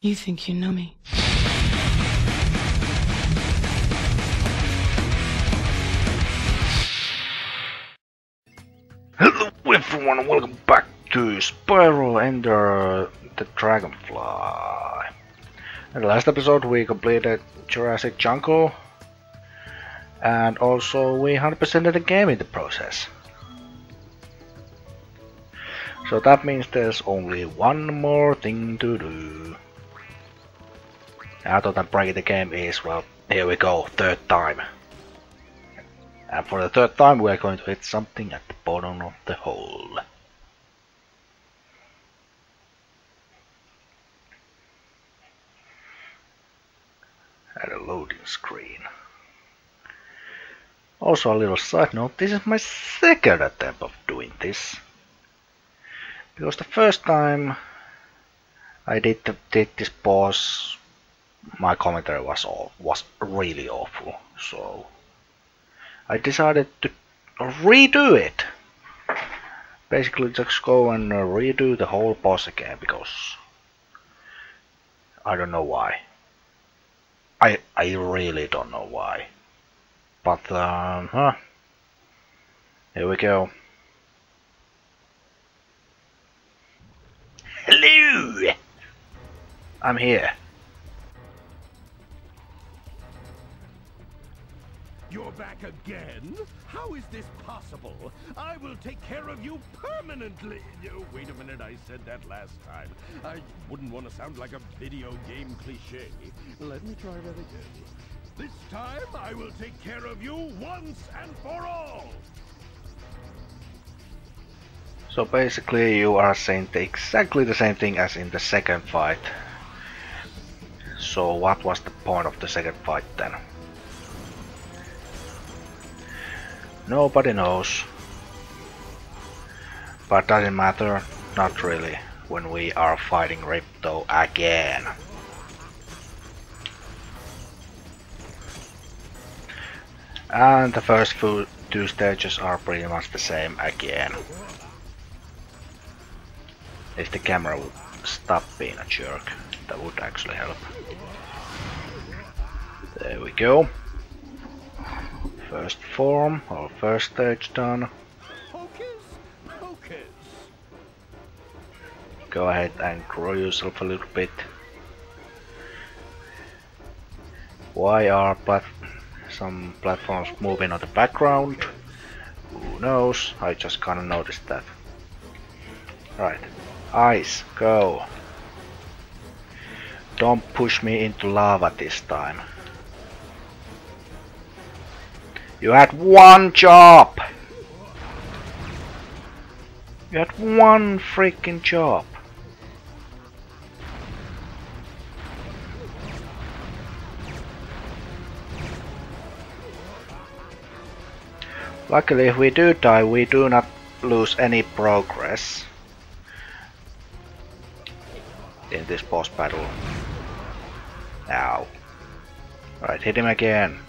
You think you know me? Hello everyone, welcome back to Spyro and the Dragonfly. In the last episode we completed Jurassic Jungle and also we 100%ed the game in the process. So that means there's only one more thing to do. Other than breaking the game is, well, here we go, third time. And for the third time we are going to hit something at the bottom of the hole. At a loading screen. Also a little side note, this is my second attempt of doing this. Because the first time I did this boss, my commentary was really awful. So I decided to redo it. Basically just go and redo the whole boss again because I don't know why. I really don't know why. But here we go. Hello! I'm here. You're back again? How is this possible? I will take care of you permanently. Oh, wait a minute, I said that last time. I wouldn't want to sound like a video game cliche. Let me try that again. This time, I will take care of you once and for all. So basically you are saying exactly the same thing as in the second fight. So what was the point of the second fight then? Nobody knows. But doesn't matter, not really, when we are fighting Ripto again. And the first two stages are pretty much the same again. If the camera would stop being a jerk, that would actually help. There we go. First form, or first stage done. Go ahead and grow yourself a little bit. Why are some platforms moving on the background? Who knows? I just kinda noticed that. Right. Ice, go. Don't push me into lava this time. You had one job! You had one freaking job. Luckily, if we do die, we do not lose any progress in this boss battle. Ow. Right, hit him again.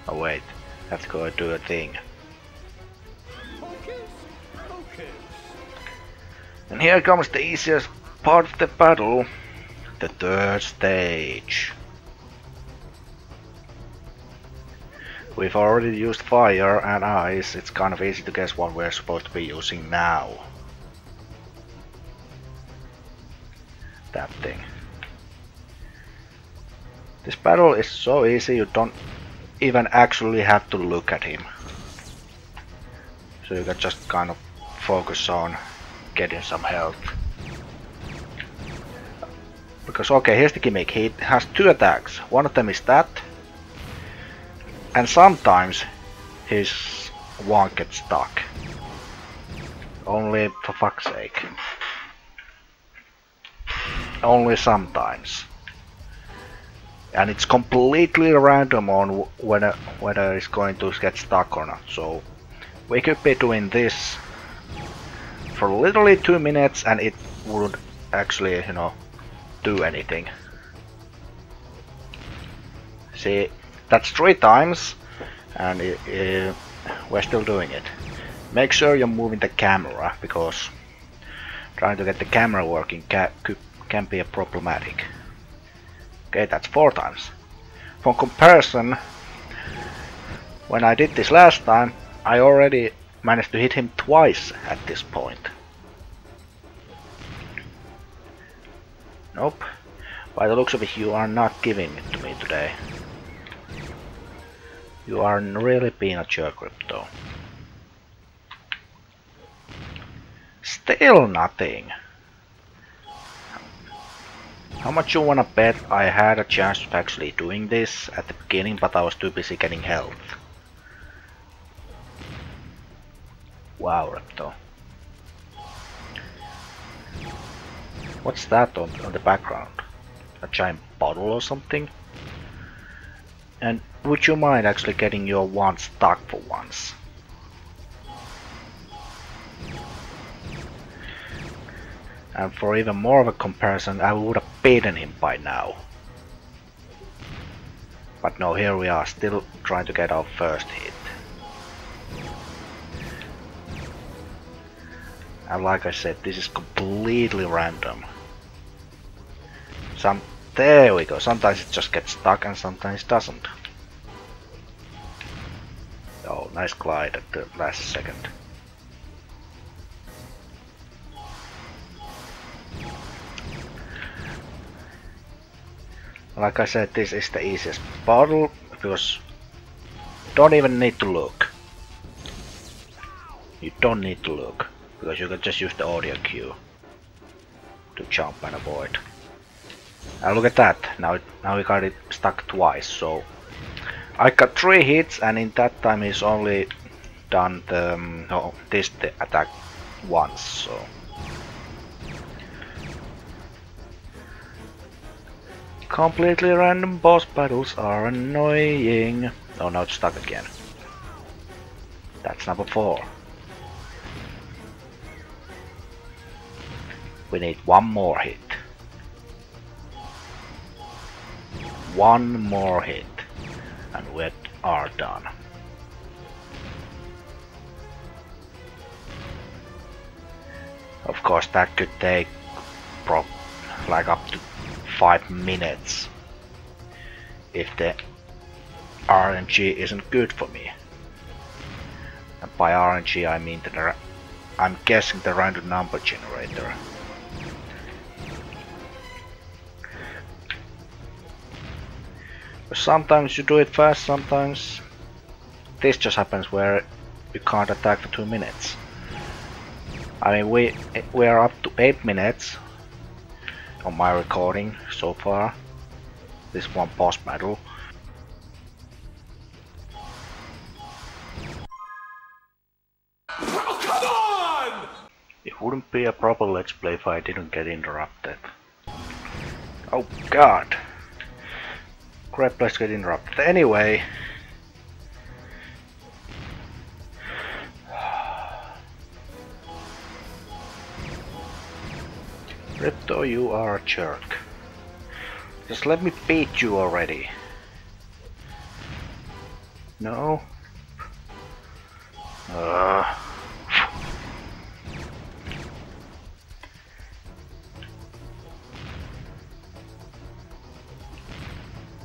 Oh wait, have to go and do a thing. And here comes the easiest part of the battle, the third stage. We've already used fire and ice, it's kind of easy to guess what we're supposed to be using now. That thing. This battle is so easy you don't even actually have to look at him. So you can just kind of focus on getting some health. Because okay, here's the gimmick, he has two attacks. One of them is that. And sometimes his wand gets stuck. Only for fuck's sake. Only sometimes. And it's completely random on whether it's going to get stuck or not. So we could be doing this for literally 2 minutes and it would actually, you know, do anything. See, that's 3 times and we're still doing it. Make sure you're moving the camera because trying to get the camera working can be a problematic. Okay, that's 4 times. For comparison, when I did this last time, I already managed to hit him twice at this point. Nope. By the looks of it, you are not giving it to me today. You are really being a jerk, Ripto. Still nothing. How much you wanna bet I had a chance of actually doing this at the beginning, but I was too busy getting health? Wow, Ripto. What's that on the background? A giant bottle or something? And would you mind actually getting your wand stuck for once? And for even more of a comparison, I would have beaten him by now. But no, here we are, still trying to get our first hit. And like I said, this is completely random. There we go, sometimes it just gets stuck and sometimes it doesn't. Oh, nice glide at the last second. Like I said, this is the easiest bottle because you don't even need to look. You don't need to look because you can just use the audio cue to jump and avoid. And look at that, now we got it stuck twice, so I got 3 hits and in that time he's only done the attack once, so completely random boss battles are annoying. Oh, now it's stuck again. That's number 4. We need one more hit. One more hit. And we are done. Of course, that could take like up to 5 minutes if the RNG isn't good for me. And by RNG I mean that I'm guessing the random number generator. Sometimes you do it fast, sometimes this just happens where you can't attack for 2 minutes. I mean, we are up to 8 minutes on my recording so far. This one boss battle. Oh, come on! It wouldn't be a proper let's play if I didn't get interrupted. Oh god. Great place to get interrupted. Anyway. Ripto, you are a jerk. Just let me beat you already. No?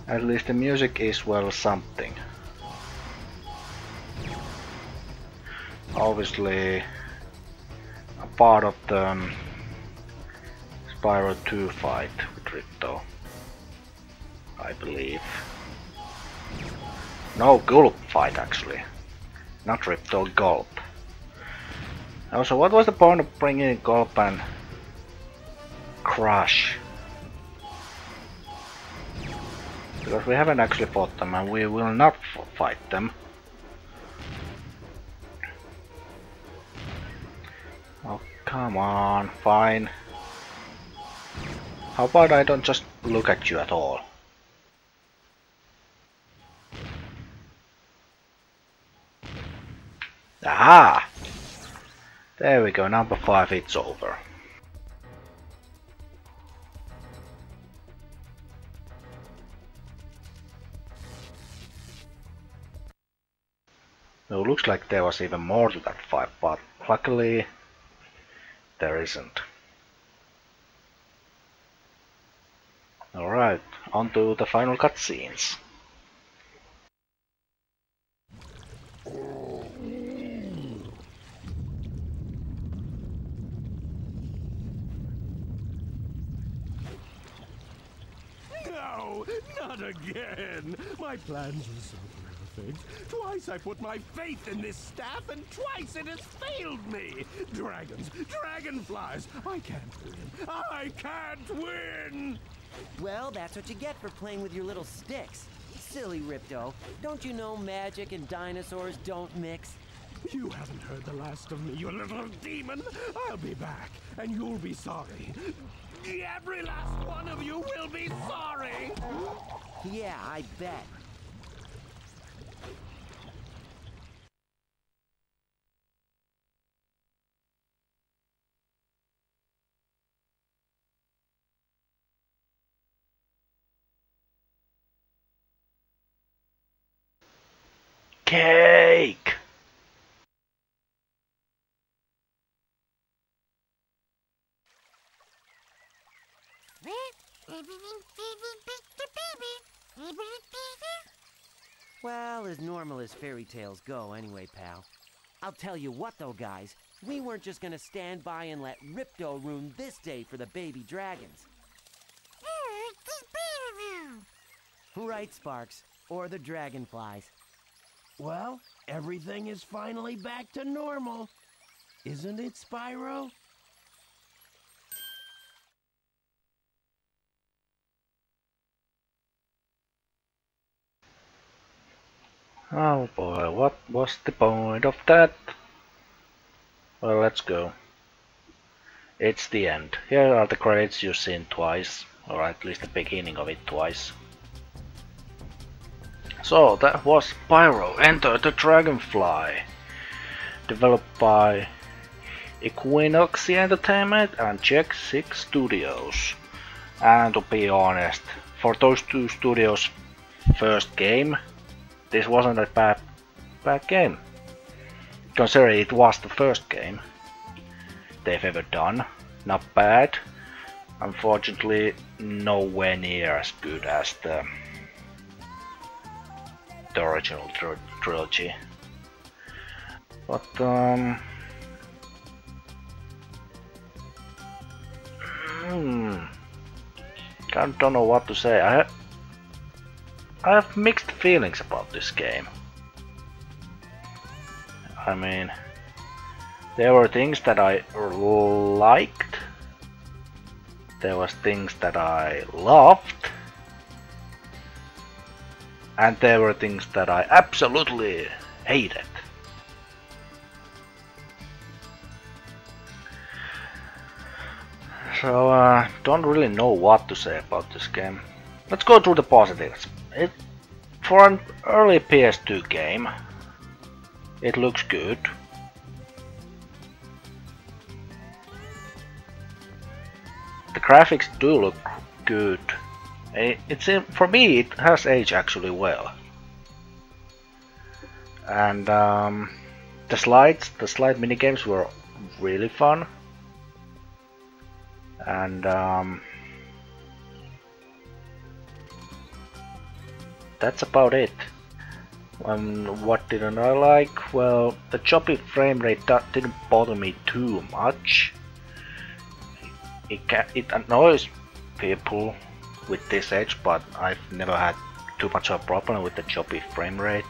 At least the music is well something. Obviously a part of the Spyro 2 fight with Ripto, I believe. No, Gulp fight actually. Not Ripto, Gulp. Also, what was the point of bringing Gulp and Crush? Because we haven't actually fought them and we will not fight them. Oh, come on, fine. How about I don't just look at you at all? Aha! There we go, number 5, it's over. It looks like there was even more to that fight, but luckily there isn't. Alright, onto the final cutscenes. No, not again! My plans were so perfect. Twice I put my faith in this staff, and twice it has failed me! Dragons, dragonflies, I can't win! I can't win! Well, that's what you get for playing with your little sticks. Silly Ripto. Don't you know magic and dinosaurs don't mix? You haven't heard the last of me, you little demon! I'll be back, and you'll be sorry. Every last one of you will be sorry! Yeah, I bet. Cake! Well, as normal as fairy tales go anyway, pal. I'll tell you what though, guys. We weren't just gonna stand by and let Ripto ruin this day for the baby dragons. Right, Sparks. Or the dragonflies. Well, everything is finally back to normal. Isn't it, Spyro? Oh boy, what was the point of that? Well, let's go. It's the end. Here are the credits you've seen twice, or at least the beginning of it twice. So that was Spyro Enter the Dragonfly, developed by Equinox Entertainment and Check 6 Studios. And to be honest, for those two studios' first game, this wasn't a bad game. Considering it was the first game they've ever done. Not bad. Unfortunately, nowhere near as good as the original trilogy. But don't know what to say. I have mixed feelings about this game. I mean, there were things that I liked, there was things that I loved, and there were things that I absolutely hated. So don't really know what to say about this game. Let's go through the positives. For an early PS2 game, it looks good. The graphics do look good. For me, it has aged actually well. And the slide minigames were really fun. And that's about it. What didn't I like? Well, the choppy frame rate didn't bother me too much. It annoys people with this age, but I've never had too much of a problem with the choppy frame rate.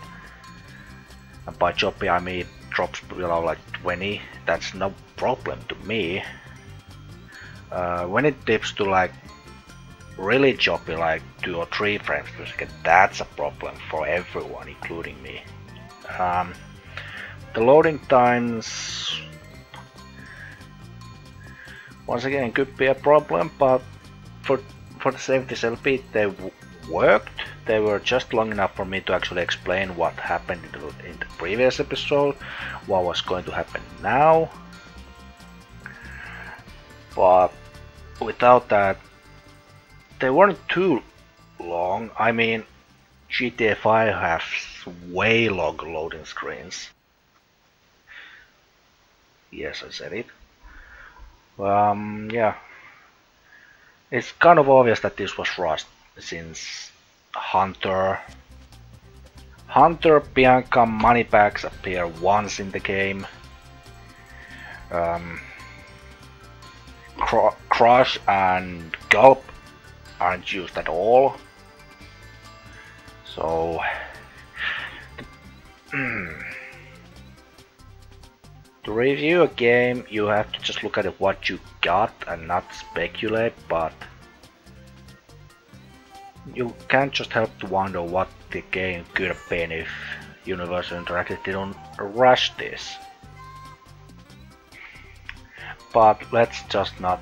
And by choppy I mean drops below like 20. That's no problem to me. When it dips to like really choppy, like 2 or 3 frames per second, that's a problem for everyone, including me. The loading times, once again, could be a problem, but for the safety LP they worked. They were just long enough for me to actually explain what happened in the previous episode, what was going to happen now. But without that, they weren't too long. I mean, GTA 5 has way longer loading screens. Yes, I said it. Yeah. It's kind of obvious that this was rushed. since Hunter, Bianca money packs appear once in the game. Crush and Gulp aren't used at all. So to review a game, you have to just look at what you got and not speculate, but you can't just help to wonder what the game could have been if Universal Interactive didn't rush this. But let's just not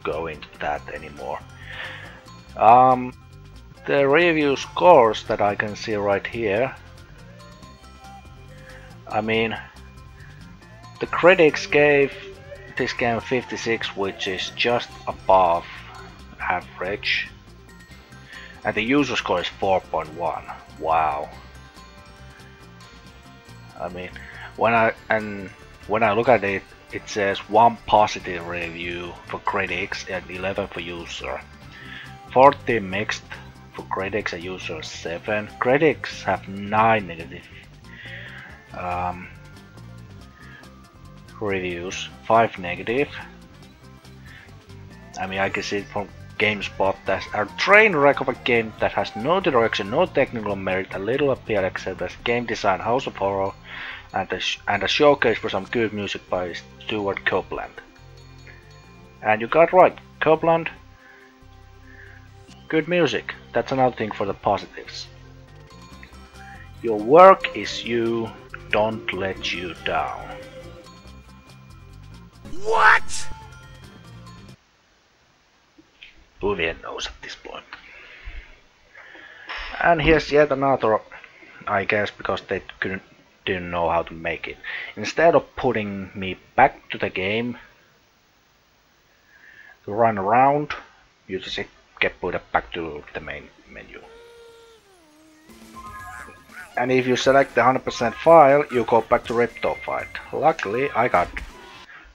go into that anymore. The review scores that I can see right here, I mean, the critics gave this game 56, which is just above average, and the user score is 4.1. Wow. I mean, when I look at it, it says 1 positive review for critics and 11 for user. 40 mixed for critics and user 7. Critics have 9 negative reviews, 5 negative. I mean, I can see it from GameSpot as a train wreck of a game that has no direction, no technical merit, a little appeal except as game design, House of Horror, and a showcase for some good music by Stuart Copeland. And you got right, Copeland, good music. That's another thing for the positives. Your work is you, don't let you down. What? Bouvier knows at this point. And here's yet another, I guess because they didn't know how to make it. Instead of putting me back to the game to run around, you just get put back to the main menu. And if you select the 100% file, you go back to Ripto fight. Luckily, I got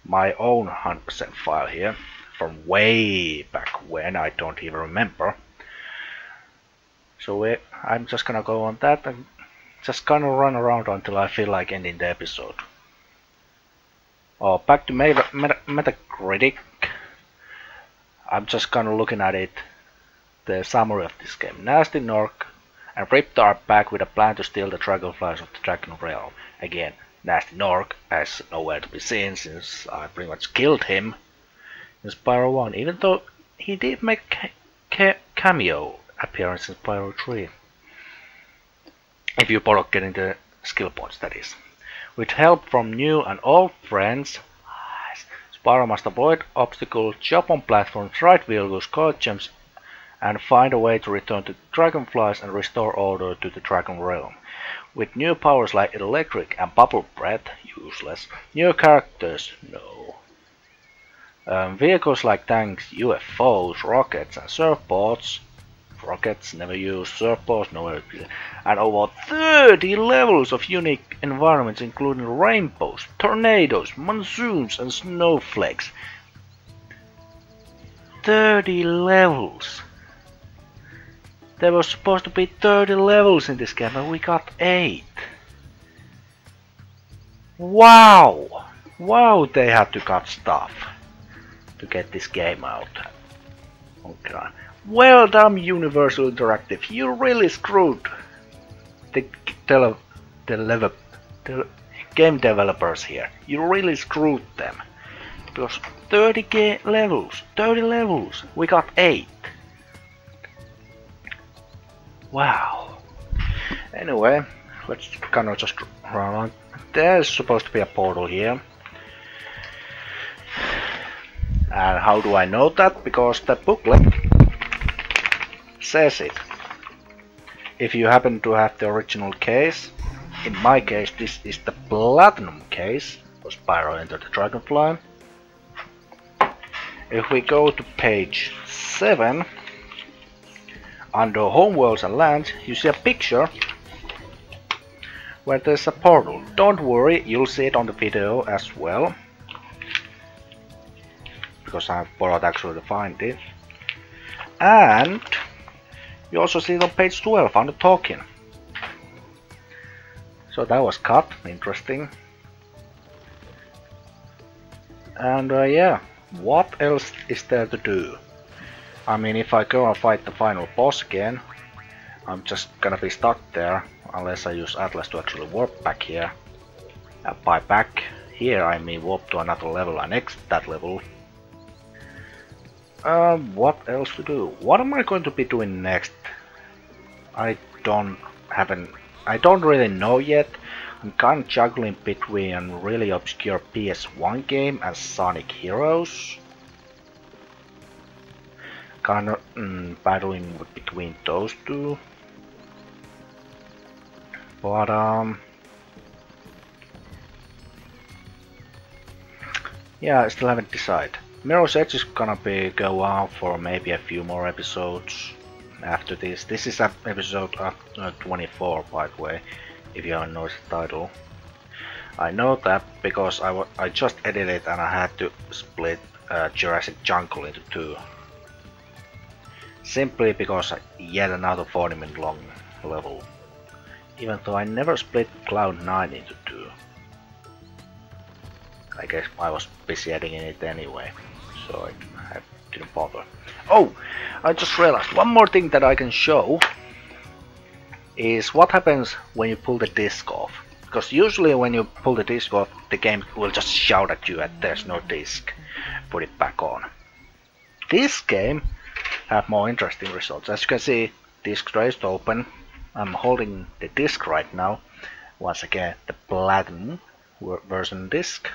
my own 100% file here from way back when, I don't even remember. So I'm just gonna go on that and just gonna run around until I feel like ending the episode. Oh, back to Metacritic. I'm just gonna looking at it, the summary of this game. Nasty Nork and Ripto are back with a plan to steal the Dragonflies of the Dragon Realm. Again, Nasty Nork has nowhere to be seen since I pretty much killed him in Spyro 1, even though he did make cameo appearance in Spyro 3. If you bother getting the skill points, that is. With help from new and old friends, Spyro must avoid obstacles, jump on platforms, ride vehicles, collect gems, and find a way to return to the Dragonflies and restore order to the Dragon Realm. With new powers like electric and bubble breath, useless. New characters, no. Vehicles like tanks, UFOs, rockets, and surfboards. Rockets never used, surfboards nowhere. And over 30 levels of unique environments, including rainbows, tornadoes, monsoons, and snowflakes. 30 levels. There was supposed to be 30 levels in this game, and we got 8. Wow! Wow, they had to cut stuff to get this game out. Okay. Well done, Universal Interactive. You really screwed the game developers here. You really screwed them. Because 30 levels, we got 8. Wow. Anyway, let's kind of just run on. There's supposed to be a portal here. And how do I know that? Because the booklet says it. If you happen to have the original case, in my case this is the platinum case for Spyro Enter the Dragonfly. If we go to page 7, under Homeworlds and Lands, you see a picture where there's a portal. Don't worry, you'll see it on the video as well, because I've borrowed actually to find it. And you also see it on page 12 under talking. So that was cut, interesting. And yeah, what else is there to do? I mean, if I go and fight the final boss again, I'm just gonna be stuck there unless I use Atlas to actually warp back here. By back here I mean warp to another level and exit that level. What else to do? What am I going to be doing next? I don't really know yet. I'm kind of juggling between a really obscure PS1 game and Sonic Heroes. Kind of battling between those two. But yeah, I still haven't decided. Mirror's Edge is gonna go on for maybe a few more episodes after this. This is episode 24, by the way, if you haven't noticed the title. I know that because I just edited and I had to split Jurassic Jungle into two. Simply because yet another 40-minute long level. Even though I never split Cloud 9 into two. I guess I was busy editing it anyway, so I didn't bother. Oh! I just realized one more thing that I can show is what happens when you pull the disc off. Because usually when you pull the disc off, the game will just shout at you that there's no disc. Put it back on. This game have more interesting results. As you can see, disc tray is open. I'm holding the disc right now. Once again, the platinum version disc.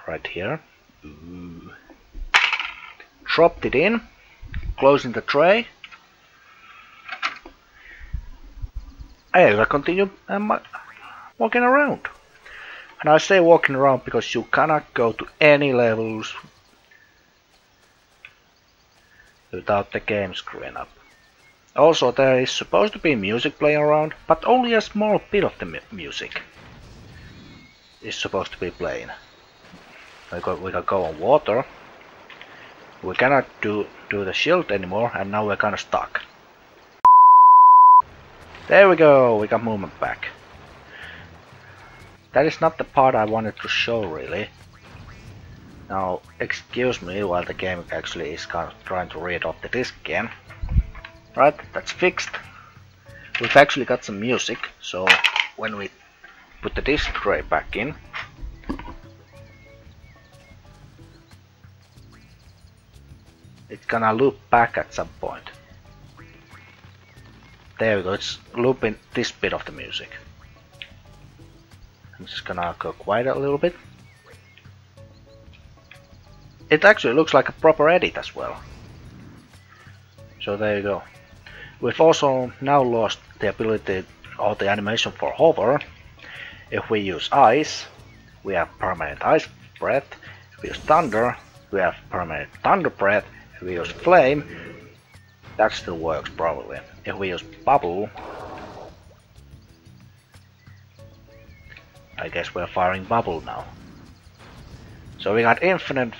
Right here. Ooh. Dropped it in, closing the tray. I will continue walking around. And I say walking around because you cannot go to any levels without the game screwing up. Also, there is supposed to be music playing around, but only a small bit of the music is supposed to be playing. We can go on water. We cannot do the shield anymore, and now we're kinda stuck. There we go, we got movement back. That is not the part I wanted to show, really. Now, excuse me while the game actually is kind of trying to read off the disc again. Right, that's fixed. We've actually got some music, so when we put the disc tray back in, it's gonna loop back at some point. There we go, it's looping this bit of the music. I'm just gonna go quiet a little bit. It actually looks like a proper edit as well. So there you go. We've also now lost the ability or the animation for hover. If we use ice, we have permanent ice breath. If we use thunder, we have permanent thunder breath. If we use flame, that still works probably. If we use bubble, I guess we're firing bubble now. So we got infinite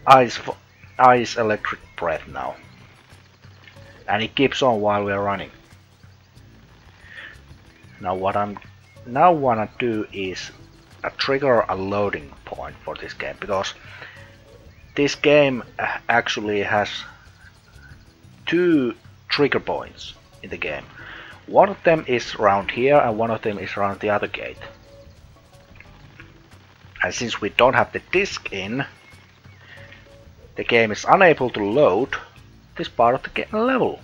ice electric breath now. And it keeps on while we're running. Now what I'm now wanna do is trigger a loading point for this game, because this game actually has two trigger points in the game. One of them is around here and one of them is around the other gate. And since we don't have the disc in, the game is unable to load this part of the level.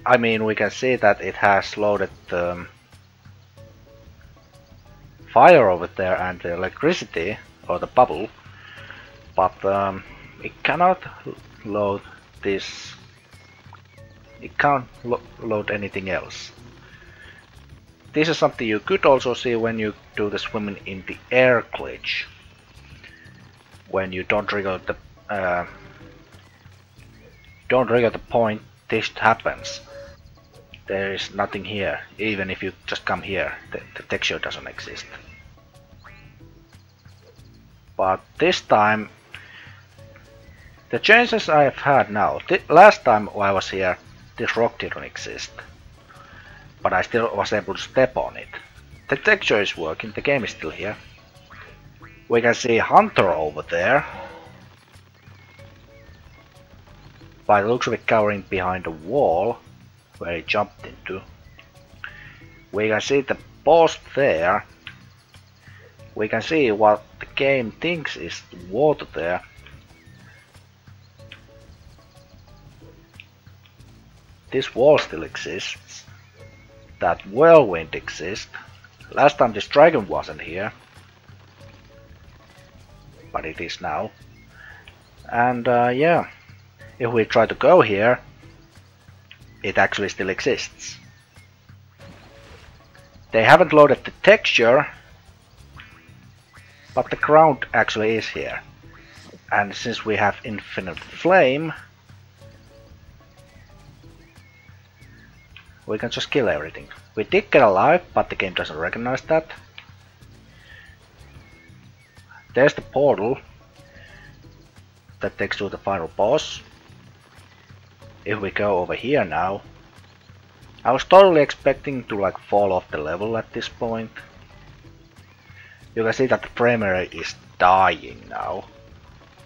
I mean, we can see that it has loaded the fire over there and the electricity or the bubble, but it cannot load this. It can't load anything else. This is something you could also see when you do the swimming in the air glitch. When you don't trigger the point, this happens. There is nothing here. Even if you just come here, the texture doesn't exist. But this time The changes I have had now. Last time I was here, this rock didn't exist. But I still was able to step on it. The texture is working, the game is still here. We can see Hunter over there. By the looks of it cowering behind a wall where he jumped into. We can see the boss there. We can see what the game thinks is the water there. This wall still exists. That whirlwind exists. Last time this dragon wasn't here. But it is now. And yeah, if we try to go here, it actually still exists. They haven't loaded the texture, but the ground actually is here. And since we have infinite flame, we can just kill everything. We did get alive, but the game doesn't recognize that. There's the portal that takes to the final boss. If we go over here now, I was totally expecting to like fall off the level at this point. You can see that the frame rate is dying now,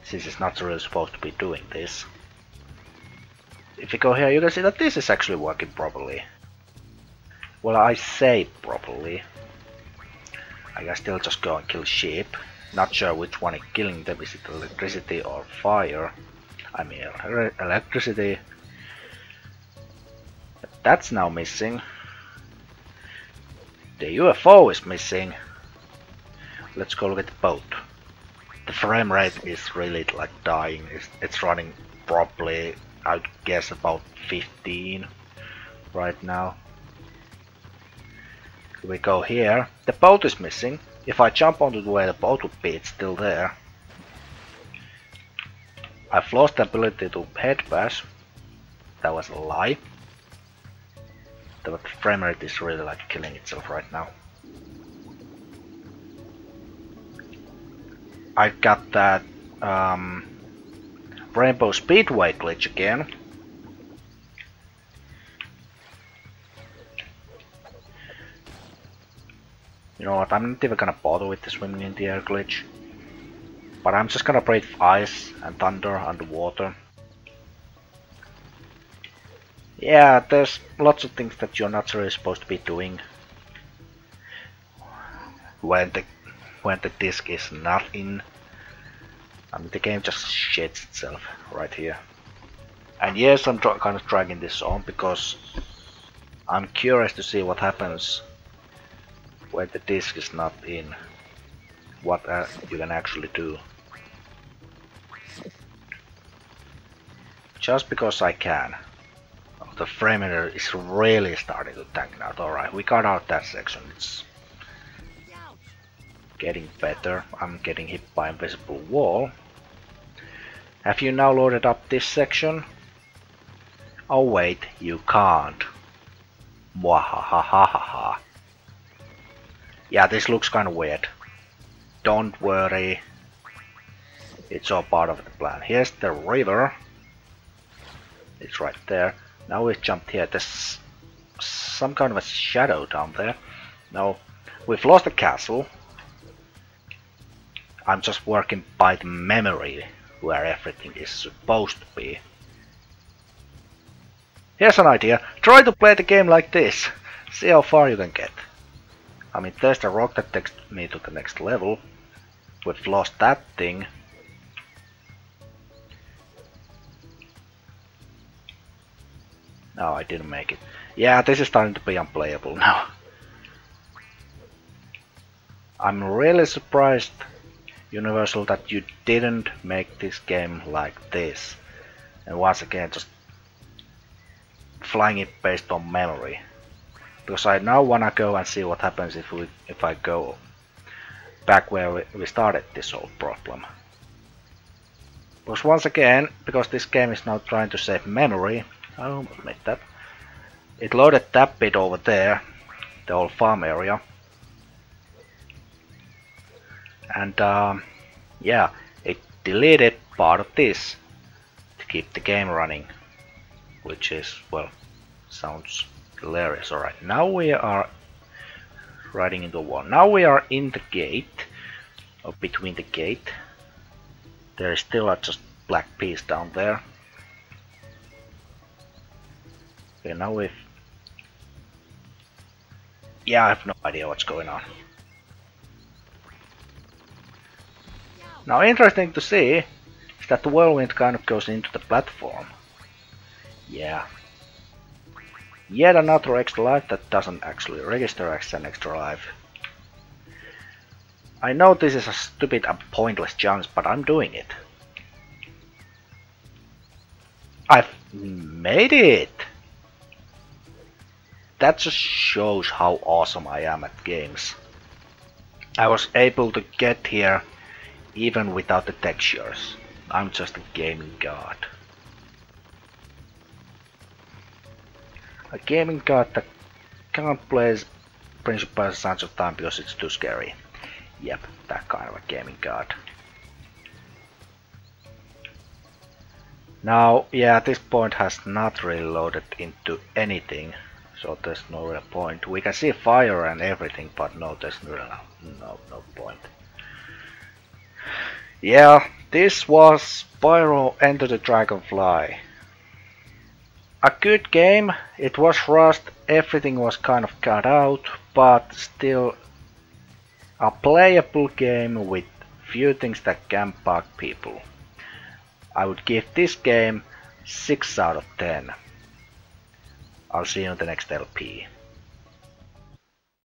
since it's not really supposed to be doing this. If you go here, you can see that this is actually working properly. Well, I say properly. I can still just go and kill sheep. Not sure which one is killing them, is it electricity or fire? I mean electricity. But that's now missing. The UFO is missing. Let's go look at the boat. The frame rate is really like dying. It's running probably, I would guess, about 15 right now. If we go here, the boat is missing. If I jump onto where the boat would be, it's still there. I've lost the ability to head bash. That was a lie. The frame rate is really like killing itself right now. I've got that Rainbow Speedway glitch again. You know what, I'm not even gonna bother with the swimming in the air glitch. But I'm just gonna breathe ice and thunder underwater. Yeah, there's lots of things that you're not really supposed to be doing when the disc is not in. I mean, the game just shits itself right here. And yes, I'm kind of dragging this on because I'm curious to see what happens when the disc is not in. What you can actually do. Just because I can. The frame rate is really starting to tank now. Alright, we got out that section. It's getting better. I'm getting hit by an invisible wall. Have you now loaded up this section? Oh wait, you can't. Mwahahahaha. Yeah, this looks kinda weird. Don't worry. It's all part of the plan. Here's the river. It's right there. Now we've jumped here. There's some kind of a shadow down there. No, we've lost the castle. I'm just working by the memory where everything is supposed to be. Here's an idea. Try to play the game like this. See how far you can get. I mean, there's the rock that takes me to the next level. We've lost that thing. No, I didn't make it. Yeah, this is starting to be unplayable now. I'm really surprised, Universal, that you didn't make this game like this. And once again, just flying it based on memory. Because I now wanna go and see what happens if I go back where we started this whole problem. Because once again, because this game is now trying to save memory, I almost made that. It loaded that bit over there, the whole farm area. And yeah, it deleted part of this. keep the game running, which is, well, sounds hilarious. Alright, now we are riding into the wall. Now we are in the gate, or between the gate. There is still a just black piece down there. Okay, now we've... Yeah, I have no idea what's going on. Now, interesting to see is that the whirlwind kind of goes into the platform. Yeah. Yet another extra life that doesn't actually register as an extra life. I know this is a stupid and pointless challenge, but I'm doing it. I've made it! That just shows how awesome I am at games. I was able to get here even without the textures. I'm just a gaming god. A gaming god that can't play Prince of Persia Sands of Time because it's too scary. Yep, that kind of a gaming god. Now, yeah, this point has not really loaded into anything, so there's no real point. We can see fire and everything, but no, there's no point. Yeah, this was Spyro Enter the Dragonfly. A good game, it was rushed, everything was kind of cut out, but still a playable game with few things that can bug people. I would give this game 6 out of 10. I'll see you in the next LP.